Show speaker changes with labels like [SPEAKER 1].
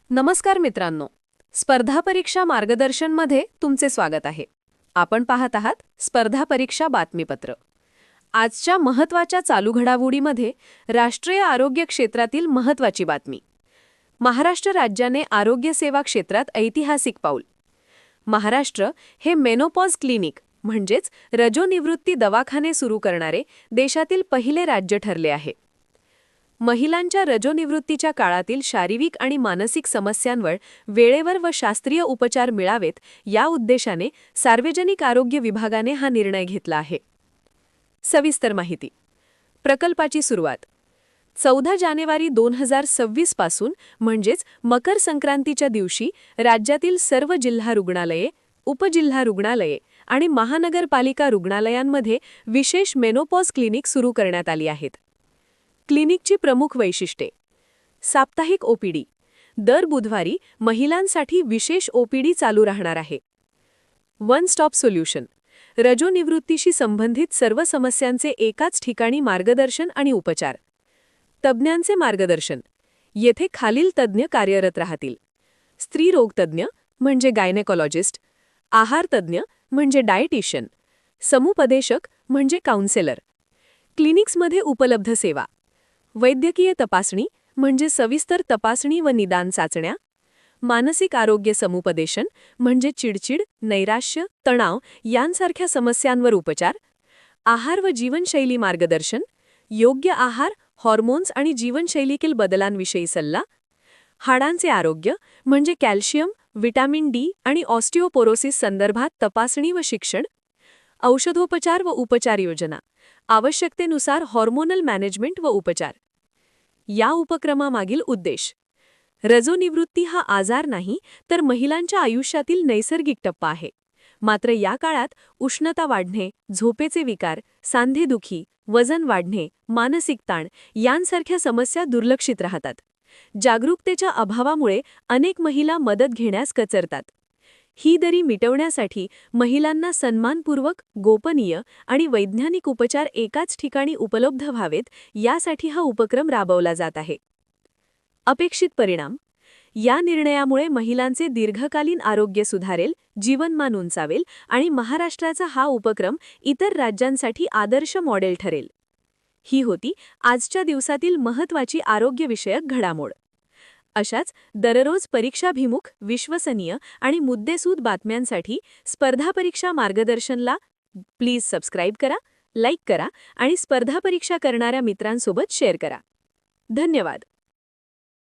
[SPEAKER 1] नमस्कार मित्रांनो, स्पर्धा परीक्षा मार्गदर्शनमध्ये तुमचे स्वागत आहे. आपण पाहत आहात स्पर्धा परीक्षा बातमीपत्र. आजच्या महत्त्वाच्या चालू घडामोडीमध्ये राष्ट्रीय आरोग्य क्षेत्रातील महत्त्वाची बातमी. महाराष्ट्र राज्याने आरोग्य सेवा क्षेत्रात ऐतिहासिक पाऊल. महाराष्ट्र हे मेनोपॉज क्लिनिक म्हणजेच रजोनिवृत्ती दवाखाने सुरू करणारे देशातील पहिले राज्य ठरले आहे. महिलांच्या रजोनिवृत्तीच्या काळातील शारीरिक आणि मानसिक समस्यांवर वेळेवर व शास्त्रीय उपचार मिळावेत या उद्देशाने सार्वजनिक आरोग्य विभागाने हा निर्णय घेतला आहे. सविस्तर माहिती. प्रकल्पाची सुरुवात 14 जानेवारी 2026 पासून म्हणजेच मकर संक्रांतीच्या दिवशी राज्यातील सर्व जिल्हा रुग्णालये, उपजिल्हा रुग्णालये आणि महानगरपालिका रुग्णालयांमध्ये विशेष मेनोपॉज क्लिनिक सुरू करण्यात आली आहेत. क्लिनिकची प्रमुख वैशिष्ट्ये: साप्ताहिक ओपीडी. दर बुधवारी महिलांसाठी विशेष ओपीडी चालू राहणार आहे. One stop solution. रजोनिवृत्तीशी संबंधित सर्व समस्यांचे एकाच ठिकाणी मार्गदर्शन आणि उपचार. तज्ज्ञांचे मार्गदर्शन. येथे खालील तज्ज्ञ कार्यरत राहतील: स्त्रीरोगतज्ज्ञ म्हणजे गायनेकॉलॉजिस्ट, आहारतज्ज्ञ म्हणजे डायटिशियन, समुपदेशक म्हणजे काउन्सेलर. क्लिनिक्समध्ये उपलब्ध सेवा: वैद्यकीय तपासणी म्हणजे सविस्तर तपासणी व निदान चाचण्या, मानसिक आरोग्य समुपदेशन म्हणजे चिडचिड, नैराश्य, तणाव यांसारख्या समस्यांवर उपचार, आहार व जीवनशैली मार्गदर्शन, योग्य आहार, हॉर्मोन्स आणि जीवनशैलीतील बदलांविषयी सल्ला, हाडांचे आरोग्य म्हणजे कॅल्शियम, व्हिटॅमिन डी आणि ऑस्टिओपोरोसिस संदर्भात तपासणी व शिक्षण, औषधोपचार व उपचार योजना, आवश्यकतेनुसार हॉर्मोनल मॅनेजमेंट व उपचार. या उपक्रमामागील उद्देश: रजोनिवृत्ती हा आजार नाही तर महिलांच्या आयुष्यातील नैसर्गिक टप्पा आहे. मात्र या काळात उष्णता वाढणे, झोपेचे विकार, सांधेदुखी, वजन वाढणे, मानसिक ताण यांसारख्या समस्या दुर्लक्षित राहतात. जागरूकतेच्या अभावामुळे अनेक महिला मदत घेण्यास कचरतात. ही दरी मिटवण्यासाठी महिलांना सन्मानपूर्वक, गोपनीय आणि वैज्ञानिक उपचार एकाच ठिकाणी उपलब्ध व्हावेत यासाठी हा उपक्रम राबवला जात आहे. अपेक्षित परिणाम: या निर्णयामुळे महिलांचे दीर्घकालीन आरोग्य सुधारेल, जीवनमान उंचावेल आणि महाराष्ट्राचा हा उपक्रम इतर राज्यांसाठी आदर्श मॉडेल ठरेल. ही होती आजच्या दिवसातील महत्त्वाची आरोग्यविषयक घडामोड. अशाच दररोज परीक्षाभिमुख, विश्वसनीय आणि मुद्देसूद बातम्यांसाठी स्पर्धा परीक्षा मार्गदर्शनला प्लीज सबस्क्राईब करा, लाईक करा आणि स्पर्धा परीक्षा करणाऱ्या मित्रांसोबत शेअर करा. धन्यवाद.